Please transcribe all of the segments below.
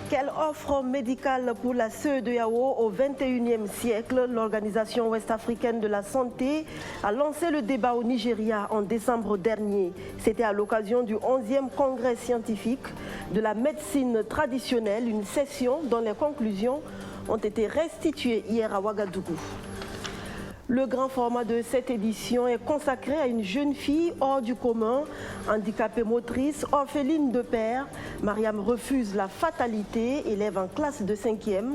Quelle offre médicale pour la CEDEAO au XXIe siècle? L'Organisation ouest-africaine de la santé a lancé le débat au Nigeria en décembre dernier. C'était à l'occasion du 11e congrès scientifique de la médecine traditionnelle, une session dont les conclusions ont été restituées hier à Ouagadougou. Le grand format de cette édition est consacré à une jeune fille hors du commun, handicapée motrice, orpheline de père. Mariam refuse la fatalité, élève en classe de 5e.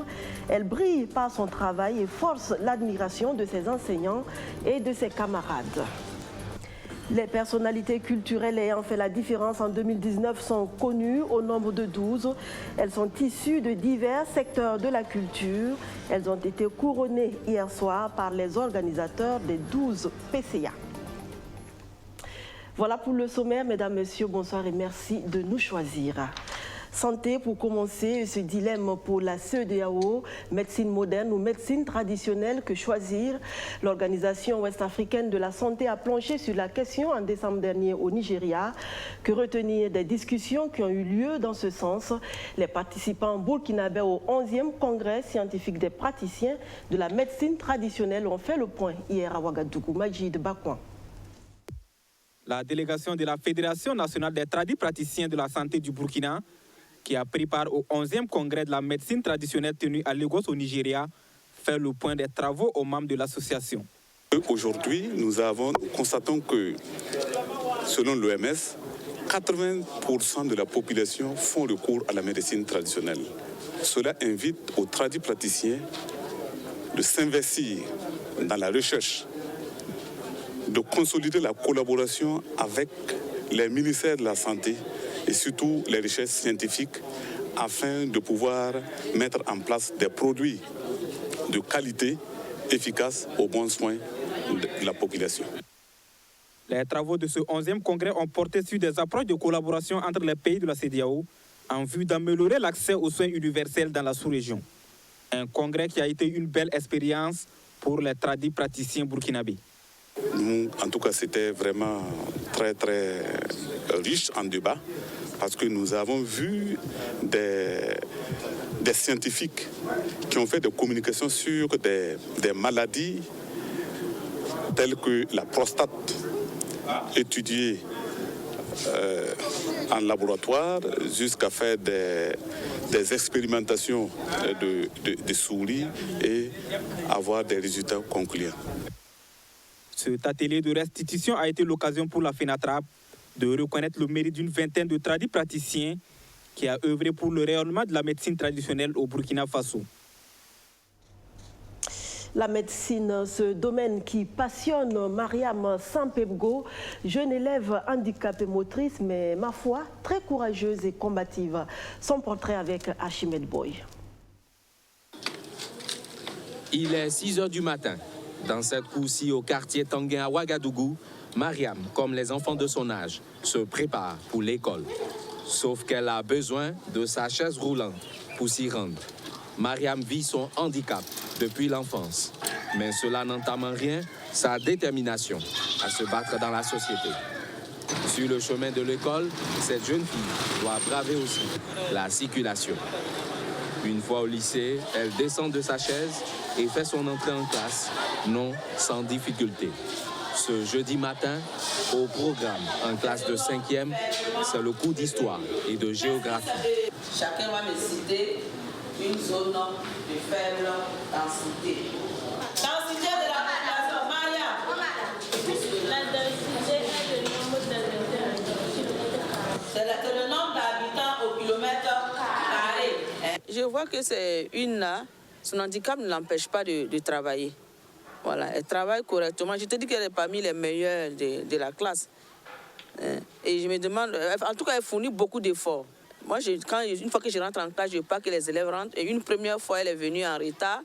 Elle brille par son travail et force l'admiration de ses enseignants et de ses camarades. Les personnalités culturelles ayant fait la différence en 2019 sont connues au nombre de 12. Elles sont issues de divers secteurs de la culture. Elles ont été couronnées hier soir par les organisateurs des 12 PCA. Voilà pour le sommaire, mesdames, messieurs, bonsoir et merci de nous choisir. Santé pour commencer, ce dilemme pour la CEDEAO, médecine moderne ou médecine traditionnelle, que choisir? L'Organisation ouest-africaine de la santé a planché sur la question en décembre dernier au Nigeria. Que retenir des discussions qui ont eu lieu dans ce sens? Les participants burkinabés au 11e congrès scientifique des praticiens de la médecine traditionnelle ont fait le point hier à Ouagadougou. Majid Bakouan. La délégation de la Fédération nationale des praticiens de la santé du Burkina, qui a pris part au 11e congrès de la médecine traditionnelle tenu à Lagos au Nigeria, fait le point des travaux aux membres de l'association. Aujourd'hui, nous constatons que, selon l'OMS, 80% de la population font recours à la médecine traditionnelle. Cela invite aux praticiens de s'investir dans la recherche, de consolider la collaboration avec les ministères de la Santé et surtout les recherches scientifiques afin de pouvoir mettre en place des produits de qualité efficaces aux bons soins de la population. Les travaux de ce 11e congrès ont porté sur des approches de collaboration entre les pays de la CEDEAO en vue d'améliorer l'accès aux soins universels dans la sous-région. Un congrès qui a été une belle expérience pour les praticiens burkinabés. Nous, en tout cas, c'était vraiment très, très riche en débat parce que nous avons vu des scientifiques qui ont fait des communications sur des maladies telles que la prostate, étudiée en laboratoire jusqu'à faire des expérimentations de souris et avoir des résultats concluants. Cet atelier de restitution a été l'occasion pour la FENATRAP de reconnaître le mérite d'une vingtaine de praticiens qui a œuvré pour le rayonnement de la médecine traditionnelle au Burkina Faso. La médecine, ce domaine qui passionne Mariam Sampebgo, jeune élève handicapée motrice, mais ma foi, très courageuse et combative. Son portrait avec Archimède Boy. Il est 6 h du matin. Dans cette cour-ci au quartier Tanguin à Ouagadougou, Mariam, comme les enfants de son âge, se prépare pour l'école. Sauf qu'elle a besoin de sa chaise roulante pour s'y rendre. Mariam vit son handicap depuis l'enfance. Mais cela n'entame en rien sa détermination à se battre dans la société. Sur le chemin de l'école, cette jeune fille doit braver aussi la circulation. Une fois au lycée, elle descend de sa chaise et fait son entrée en classe, non sans difficulté. Ce jeudi matin, au programme en classe de 5e, c'est le cours d'histoire et de géographie. Chacun va me citer une zone de faible densité. Densité de la population, Maria. La densité est le nombre d'habitants. C'est le nombre d'habitants au kilomètre carré. Je vois que c'est une là, son handicap ne l'empêche pas de travailler. Voilà, elle travaille correctement. Je te dis qu'elle est parmi les meilleures de la classe. Et je me demande, en tout cas, elle fournit beaucoup d'efforts. Moi, une fois que je rentre en classe, je veux pas que les élèves rentrent. Et une première fois, elle est venue en retard.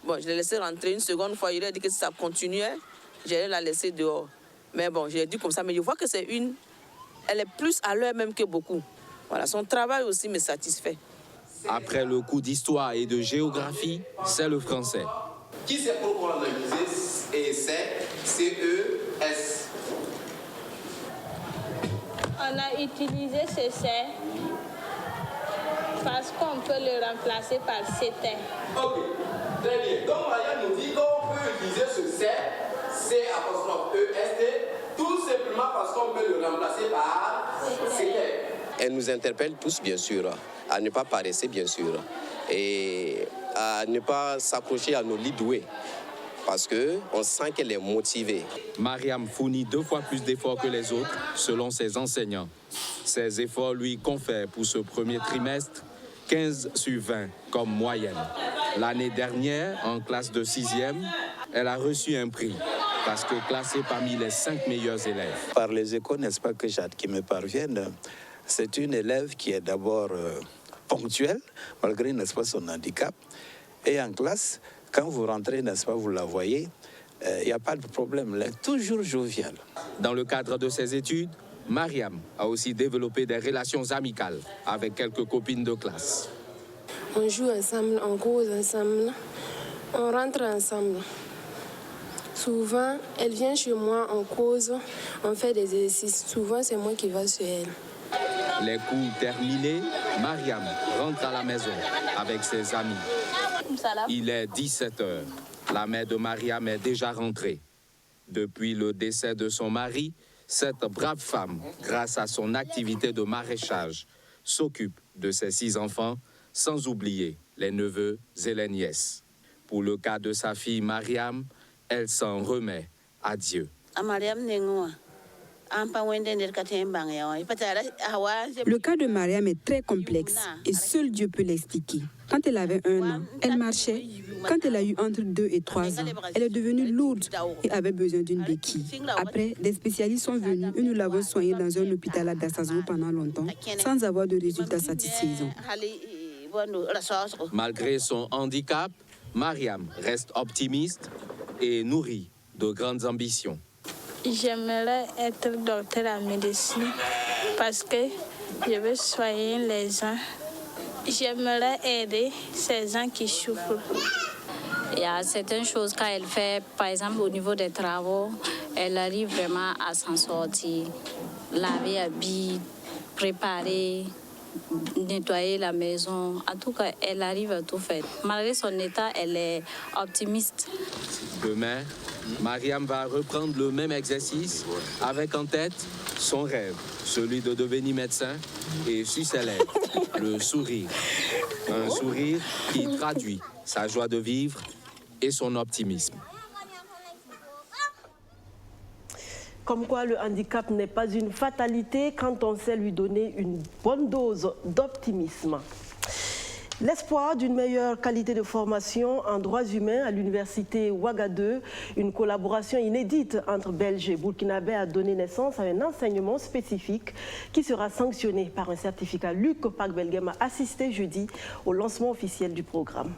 Bon, je l'ai laissée rentrer. Une seconde fois, je lui ai dit que si ça continuait, j'allais la laisser dehors. Mais bon, j'ai dit comme ça. Mais je vois que c'est elle est plus à l'heure même que beaucoup. Voilà, son travail aussi me satisfait. Après le cours d'histoire et de géographie, c'est le français. Qui c'est pour analyser et c'est CES. On a utilisé CC Parce qu'on peut le remplacer par CT. Ok, très bien. Donc Mariam nous dit qu'on peut utiliser ce C''EST, tout simplement parce qu'on peut le remplacer par CT. Elle nous interpelle tous, bien sûr, à ne pas paresser, bien sûr, et à ne pas s'accrocher à nos lits doués, parce qu'on sent qu'elle est motivée. Mariam fournit 2 fois plus d'efforts que les autres, selon ses enseignants. Ces efforts lui confèrent pour ce premier trimestre 15 sur 20 comme moyenne. L'année dernière, en classe de 6e, elle a reçu un prix parce que classée parmi les 5 meilleurs élèves. Par les échos, n'est-ce pas, qui me parviennent, c'est une élève qui est d'abord ponctuelle, malgré, n'est-ce pas, son handicap. Et en classe, quand vous rentrez, n'est-ce pas, vous la voyez, il n'y a pas de problème, elle est toujours joviale. Dans le cadre de ses études, Mariam a aussi développé des relations amicales avec quelques copines de classe. On joue ensemble, on cause ensemble, on rentre ensemble. Souvent, elle vient chez moi, on cause, on fait des exercices. Souvent, c'est moi qui vais chez elle. Les cours terminés, Mariam rentre à la maison avec ses amis. Il est 17h. La mère de Mariam est déjà rentrée. Depuis le décès de son mari, cette brave femme, grâce à son activité de maraîchage, s'occupe de ses 6 enfants, sans oublier les neveux et les nièces. Pour le cas de sa fille Mariam, elle s'en remet à Dieu. Le cas de Mariam est très complexe et seul Dieu peut l'expliquer. Quand elle avait 1 an, elle marchait. Quand elle a eu entre 2 et 3 ans, elle est devenue lourde et avait besoin d'une béquille. Après, des spécialistes sont venus et nous l'avons soignée dans un hôpital à Dassazou pendant longtemps, sans avoir de résultats satisfaisants. Malgré son handicap, Mariam reste optimiste et nourrie de grandes ambitions. J'aimerais être docteur en médecine parce que je veux soigner les gens. J'aimerais aider ces gens qui souffrent. Il y a certaines choses qu'elle fait, par exemple au niveau des travaux, elle arrive vraiment à s'en sortir. Laver, habiller, préparer, nettoyer la maison. En tout cas, elle arrive à tout faire. Malgré son état, elle est optimiste. Demain, Mariam va reprendre le même exercice avec en tête son rêve, celui de devenir médecin et sur ses lèvres, le sourire. Un sourire qui traduit sa joie de vivre et son optimisme. Comme quoi le handicap n'est pas une fatalité quand on sait lui donner une bonne dose d'optimisme. L'espoir d'une meilleure qualité de formation en droits humains à l'université Ouagadougou, une collaboration inédite entre Belges et Burkinabés a donné naissance à un enseignement spécifique qui sera sanctionné par un certificat. Luc Pak-Belgem a assisté jeudi au lancement officiel du programme.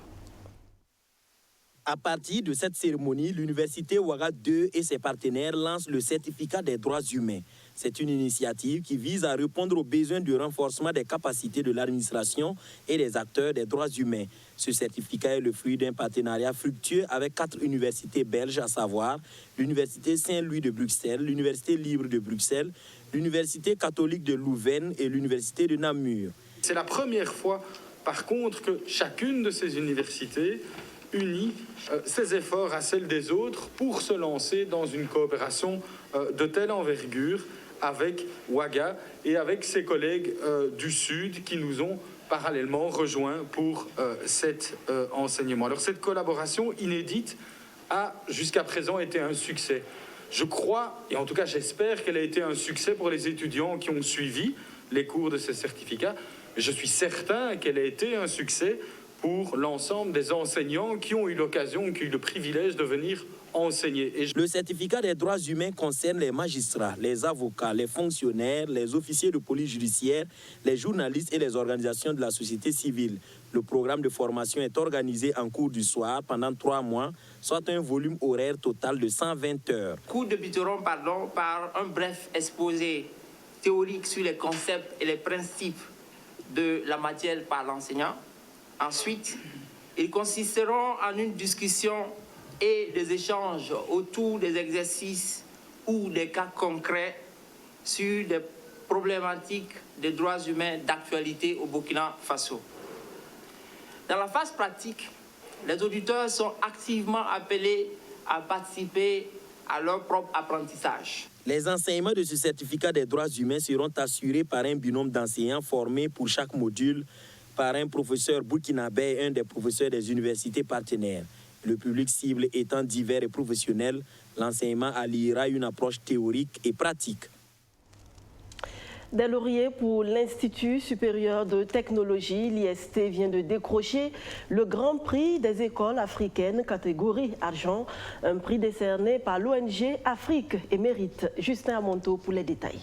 À partir de cette cérémonie, l'université Ouagadougou et ses partenaires lancent le certificat des droits humains. C'est une initiative qui vise à répondre aux besoins de renforcement des capacités de l'administration et des acteurs des droits humains. Ce certificat est le fruit d'un partenariat fructueux avec 4 universités belges, à savoir l'Université Saint-Louis de Bruxelles, l'Université libre de Bruxelles, l'Université catholique de Louvain et l'Université de Namur. C'est la première fois, par contre, que chacune de ces universités unit ses efforts à celles des autres pour se lancer dans une coopération de telle envergure avec Ouaga et avec ses collègues du Sud qui nous ont parallèlement rejoints pour cet enseignement. Alors cette collaboration inédite a jusqu'à présent été un succès. Je crois, et en tout cas j'espère qu'elle a été un succès pour les étudiants qui ont suivi les cours de ces certificats. Je suis certain qu'elle a été un succès pour l'ensemble des enseignants qui ont eu l'occasion, qui ont eu le privilège de venir enseigner. Le certificat des droits humains concerne les magistrats, les avocats, les fonctionnaires, les officiers de police judiciaire, les journalistes et les organisations de la société civile. Le programme de formation est organisé en cours du soir pendant 3 mois, soit un volume horaire total de 120 heures. Cours débuteront par un bref exposé théorique sur les concepts et les principes de la matière par l'enseignant. Ensuite, ils consisteront en une discussion et des échanges autour des exercices ou des cas concrets sur des problématiques des droits humains d'actualité au Burkina Faso. Dans la phase pratique, les auditeurs sont activement appelés à participer à leur propre apprentissage. Les enseignements de ce certificat des droits humains seront assurés par un binôme d'enseignants formés pour chaque module par un professeur burkinabé et un des professeurs des universités partenaires. Le public cible étant divers et professionnel, l'enseignement alliera une approche théorique et pratique. Des lauriers pour l'Institut supérieur de technologie, l'IST vient de décrocher le Grand Prix des écoles africaines catégorie argent, un prix décerné par l'ONG Afrique et Mérite. Justin Amonto pour les détails.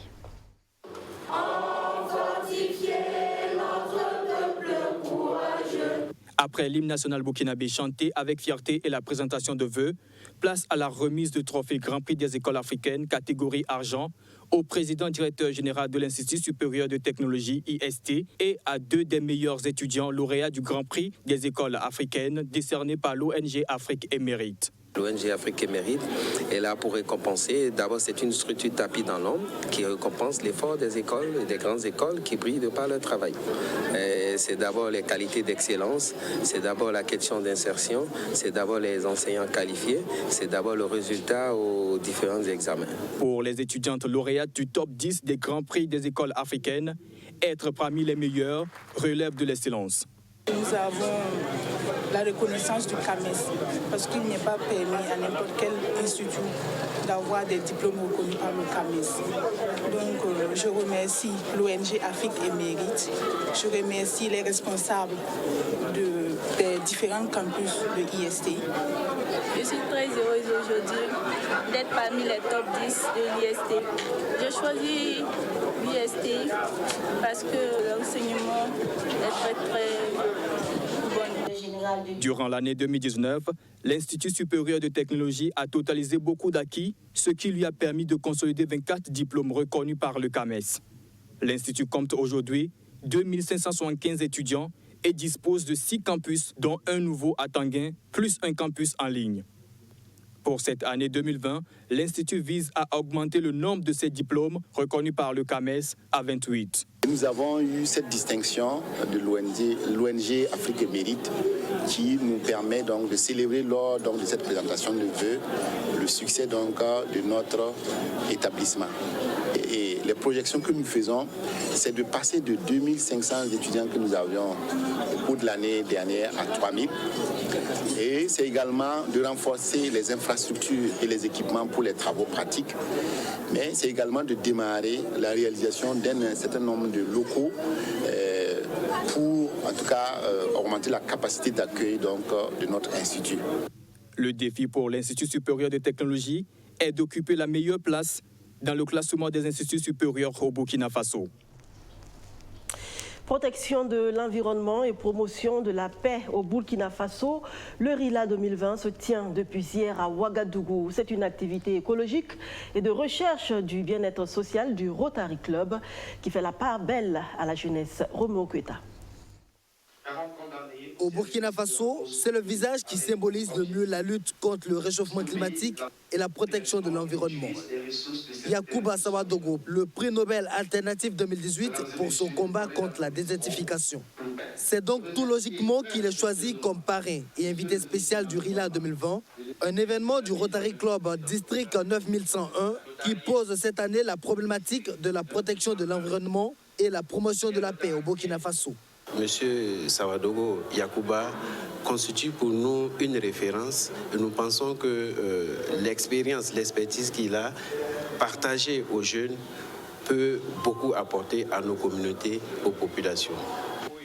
Après l'hymne national burkinabé chanté avec fierté et la présentation de vœux, place à la remise de trophée Grand Prix des écoles africaines catégorie argent au président directeur général de l'Institut supérieur de technologie IST et à 2 des meilleurs étudiants lauréats du Grand Prix des écoles africaines décerné par l'ONG Afrique et Mérite. L'ONG Afrique et Mérite est là pour récompenser. D'abord, c'est une structure tapis dans l'ombre qui récompense l'effort des écoles et des grandes écoles qui brillent de par leur travail. C'est d'abord les qualités d'excellence, c'est d'abord la question d'insertion, c'est d'abord les enseignants qualifiés, c'est d'abord le résultat aux différents examens. Pour les étudiantes lauréates du top 10 des Grands Prix des écoles africaines, être parmi les meilleurs relève de l'excellence. Nous avons la reconnaissance du CAMES parce qu'il n'est pas permis à n'importe quel institut d'avoir des diplômes reconnus par le CAMES. Donc je remercie l'ONG Afrique et Mérite, je remercie les responsables des différents campus de l'IST. Je suis très heureuse aujourd'hui d'être parmi les top 10 de l'IST. J'ai choisi l'IST parce que l'enseignement est très bon. Durant l'année 2019, l'Institut supérieur de technologie a totalisé beaucoup d'acquis, ce qui lui a permis de consolider 24 diplômes reconnus par le CAMES. L'Institut compte aujourd'hui 2575 étudiants et dispose de 6 campus, dont un nouveau à Tanguin, plus un campus en ligne. Pour cette année 2020, l'Institut vise à augmenter le nombre de ses diplômes reconnus par le CAMES à 28. Nous avons eu cette distinction de l'ONG Afrique et Mérite qui nous permet donc de célébrer lors de cette présentation de vœux le succès donc, de notre établissement. Et les projections que nous faisons, c'est de passer de 2500 étudiants que nous avions au cours de l'année dernière à 3000. Et c'est également de renforcer les infrastructures et les équipements pour les travaux pratiques. Mais c'est également de démarrer la réalisation d'un certain nombre de locaux pour, en tout cas, augmenter la capacité d'accueil de notre institut. Le défi pour l'Institut supérieur de technologie est d'occuper la meilleure place dans le classement des instituts supérieurs au Burkina Faso. Protection de l'environnement et promotion de la paix au Burkina Faso, le RILA 2020 se tient depuis hier à Ouagadougou. C'est une activité écologique et de recherche du bien-être social du Rotary Club qui fait la part belle à la jeunesse. Romo Kweta. Au Burkina Faso, c'est le visage qui symbolise le mieux la lutte contre le réchauffement climatique et la protection de l'environnement. Yacouba Sawadogo, le prix Nobel alternatif 2018 pour son combat contre la désertification. C'est donc tout logiquement qu'il est choisi comme parrain et invité spécial du RILA 2020, un événement du Rotary Club District 9101 qui pose cette année la problématique de la protection de l'environnement et la promotion de la paix au Burkina Faso. Monsieur Sawadogo Yacouba constitue pour nous une référence et nous pensons que l'expérience, l'expertise qu'il a partagée aux jeunes peut beaucoup apporter à nos communautés, aux populations.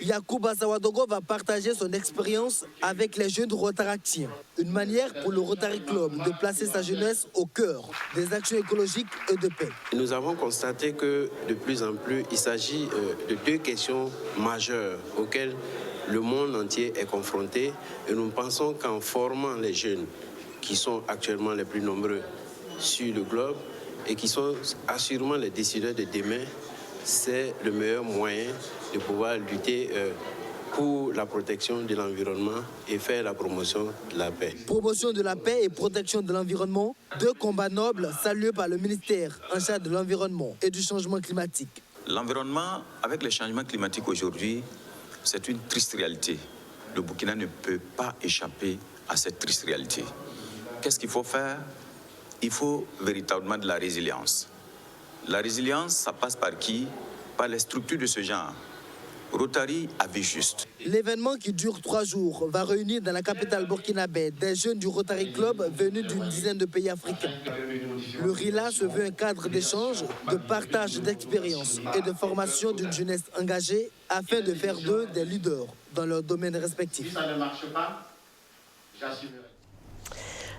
Yacouba Sawadogo va partager son expérience avec les jeunes rotaractiens. Une manière pour le Rotary Club de placer sa jeunesse au cœur des actions écologiques et de paix. Nous avons constaté que de plus en plus, il s'agit de 2 questions majeures auxquelles le monde entier est confronté. Et nous pensons qu'en formant les jeunes qui sont actuellement les plus nombreux sur le globe et qui sont assurément les décideurs de demain, c'est le meilleur moyen de pouvoir lutter pour la protection de l'environnement et faire la promotion de la paix. Promotion de la paix et protection de l'environnement, 2 combats nobles salués par le ministère en charge de l'environnement et du changement climatique. L'environnement, avec les changements climatiques aujourd'hui, c'est une triste réalité. Le Burkina ne peut pas échapper à cette triste réalité. Qu'est-ce qu'il faut faire? Il faut véritablement de la résilience. La résilience, ça passe par qui? Par les structures de ce genre. Rotary a vu juste. L'événement qui dure 3 jours va réunir dans la capitale burkinabé des jeunes du Rotary Club venus d'une dizaine de pays africains. Le RILA se veut un cadre d'échange, de partage d'expériences et de formation d'une jeunesse engagée afin de faire d'eux des leaders dans leurs domaines respectifs. Si ça ne marche pas, j'assumerai.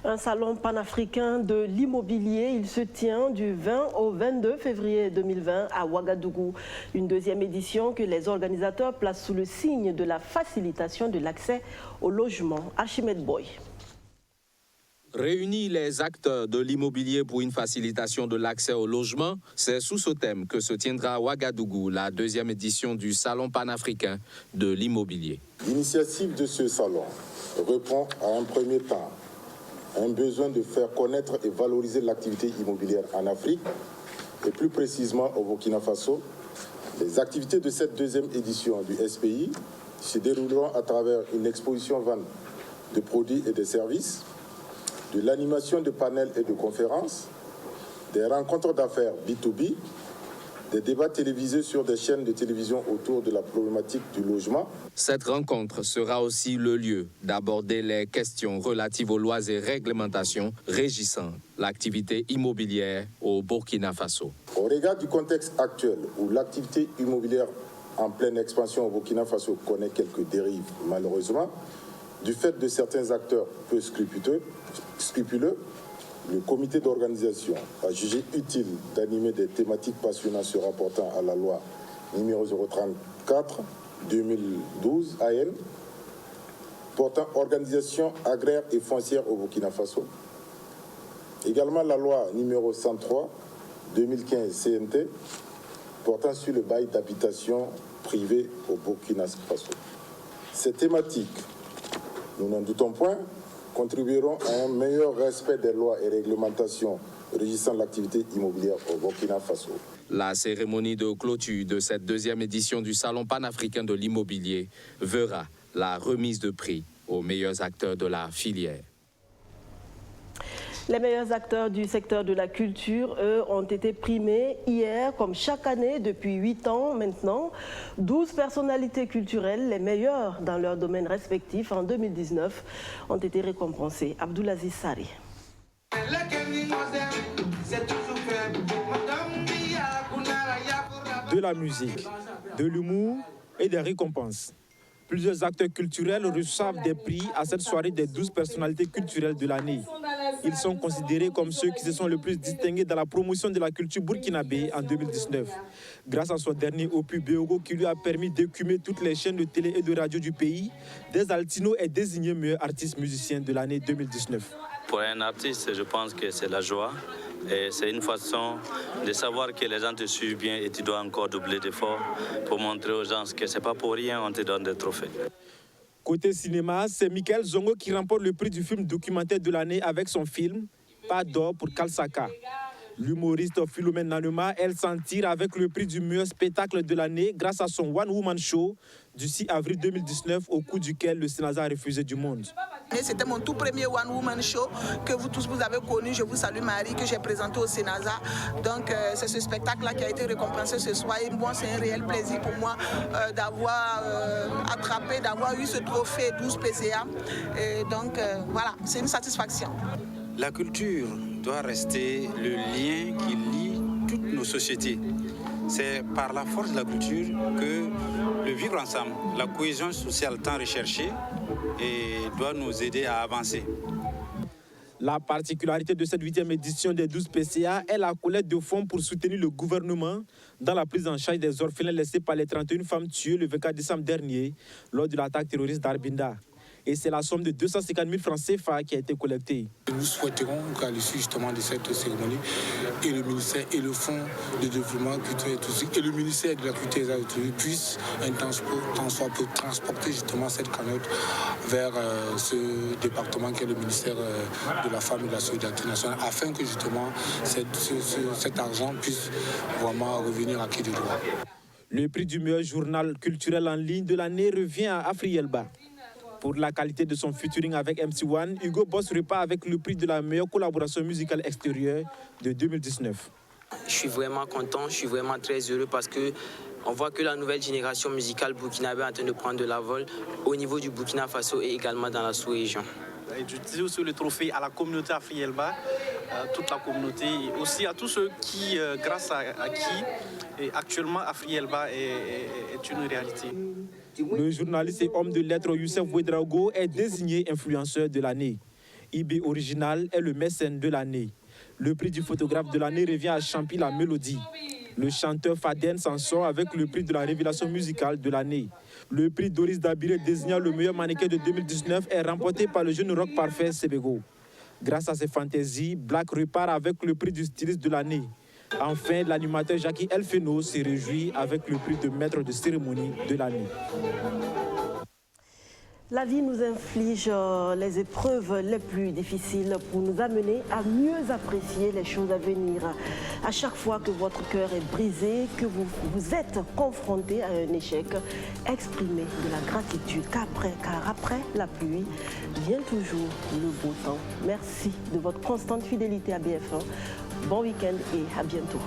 Un salon panafricain de l'immobilier, il se tient du 20 au 22 février 2020 à Ouagadougou. Une deuxième édition que les organisateurs placent sous le signe de la facilitation de l'accès au logement. Archimède Boy. Réunir les acteurs de l'immobilier pour une facilitation de l'accès au logement, c'est sous ce thème que se tiendra à Ouagadougou la deuxième édition du Salon panafricain de l'immobilier. L'initiative de ce salon répond à un premier temps un besoin de faire connaître et valoriser l'activité immobilière en Afrique et plus précisément au Burkina Faso. Les activités de cette deuxième édition du SPI se dérouleront à travers une exposition vente de produits et de services, de l'animation de panels et de conférences, des rencontres d'affaires B2B, des débats télévisés sur des chaînes de télévision autour de la problématique du logement. Cette rencontre sera aussi le lieu d'aborder les questions relatives aux lois et réglementations régissant l'activité immobilière au Burkina Faso. Au regard du contexte actuel où l'activité immobilière en pleine expansion au Burkina Faso connaît quelques dérives malheureusement, du fait de certains acteurs peu scrupuleux, le comité d'organisation a jugé utile d'animer des thématiques passionnantes se rapportant à la loi numéro 034/2012 AN portant organisation agraire et foncière au Burkina Faso. Également la loi numéro 103/2015 CNT portant sur le bail d'habitation privée au Burkina Faso. Ces thématiques, nous n'en doutons point, contribueront à un meilleur respect des lois et réglementations régissant l'activité immobilière au Burkina Faso. La cérémonie de clôture de cette deuxième édition du Salon panafricain de l'immobilier verra la remise de prix aux meilleurs acteurs de la filière. Les meilleurs acteurs du secteur de la culture, eux, ont été primés hier, comme chaque année depuis 8 ans maintenant. 12 personnalités culturelles, les meilleures dans leurs domaines respectifs en 2019, ont été récompensées. Abdoulaziz Sari. De la musique, de l'humour et des récompenses. Plusieurs acteurs culturels reçoivent des prix à cette soirée des 12 personnalités culturelles de l'année. Ils sont considérés comme ceux qui se sont le plus distingués dans la promotion de la culture burkinabé en 2019. Grâce à son dernier opus Béogo qui lui a permis d'écumer toutes les chaînes de télé et de radio du pays, Des Altino est désigné meilleur artiste musicien de l'année 2019. Pour un artiste, je pense que c'est la joie. Et c'est une façon de savoir que les gens te suivent bien et tu dois encore doubler d'efforts pour montrer aux gens que c'est pas pour rien on te donne des trophées. Côté cinéma, c'est Michael Zongo qui remporte le prix du film documentaire de l'année avec son film Pas d'or pour Kalsaka. L'humoriste Philomène Nanema, elle s'en tire avec le prix du meilleur spectacle de l'année grâce à son One Woman Show du 6 avril 2019 au cours duquel le Sénasa a refusé du monde. C'était mon tout premier One Woman Show que vous tous vous avez connu. Je vous salue Marie, que j'ai présenté au Sénasa. Donc c'est ce spectacle-là qui a été récompensé ce soir. Et moi, c'est un réel plaisir pour moi d'avoir attrapé, d'avoir eu ce trophée 12 PCA. Et donc voilà, c'est une satisfaction. La culture doit rester le lien qui lie toutes nos sociétés. C'est par la force de la culture que le vivre ensemble, la cohésion sociale tant recherchée, et doit nous aider à avancer. La particularité de cette 8e édition des 12 PCA est la collecte de fonds pour soutenir le gouvernement dans la prise en charge des orphelins laissés par les 31 femmes tuées le 24 décembre dernier lors de l'attaque terroriste d'Arbinda. et c'est la somme de 250 000 francs CFA qui a été collectée. Nous souhaiterons qu'à l'issue justement de cette cérémonie, et le ministère et le Fonds de développement culturel et touristique et le ministère de la culture et des arts puissent transporter justement cette cagnotte vers ce département qui est le ministère de la Femme et de la Solidarité nationale, afin que justement cet argent puisse vraiment revenir à qui de droit. Le prix du meilleur journal culturel en ligne de l'année revient à Afrielba. Pour la qualité de son featuring avec MC1, Hugo Boss repart avec le prix de la meilleure collaboration musicale extérieure de 2019. Je suis vraiment content, je suis vraiment très heureux parce que on voit que la nouvelle génération musicale burkinabé est en train de prendre de la vol au niveau du Burkina Faso et également dans la sous-région. Je dis aussi le trophée à la communauté Afrielba, toute la communauté, et aussi à tous ceux qui, grâce à qui actuellement Afrielba est une réalité. Le journaliste et homme de lettres Youssef Ouedraogo est désigné influenceur de l'année. IB Original est le mécène de l'année. Le prix du photographe de l'année revient à Champi La Mélodie. Le chanteur Faden s'en sort avec le prix de la révélation musicale de l'année. Le prix Doris Dabiré désignant le meilleur mannequin de 2019 est remporté par le jeune rock parfait Sebego. Grâce à ses fantaisies, Black repart avec le prix du styliste de l'année. Enfin, l'animateur Jackie Elfeno se réjouit avec le prix de maître de cérémonie de l'année. La vie nous inflige les épreuves les plus difficiles pour nous amener à mieux apprécier les choses à venir. À chaque fois que votre cœur est brisé, que vous êtes confronté à un échec, exprimez de la gratitude car après la pluie vient toujours le beau temps. Merci de votre constante fidélité à BF1. Bon week-end et à bientôt.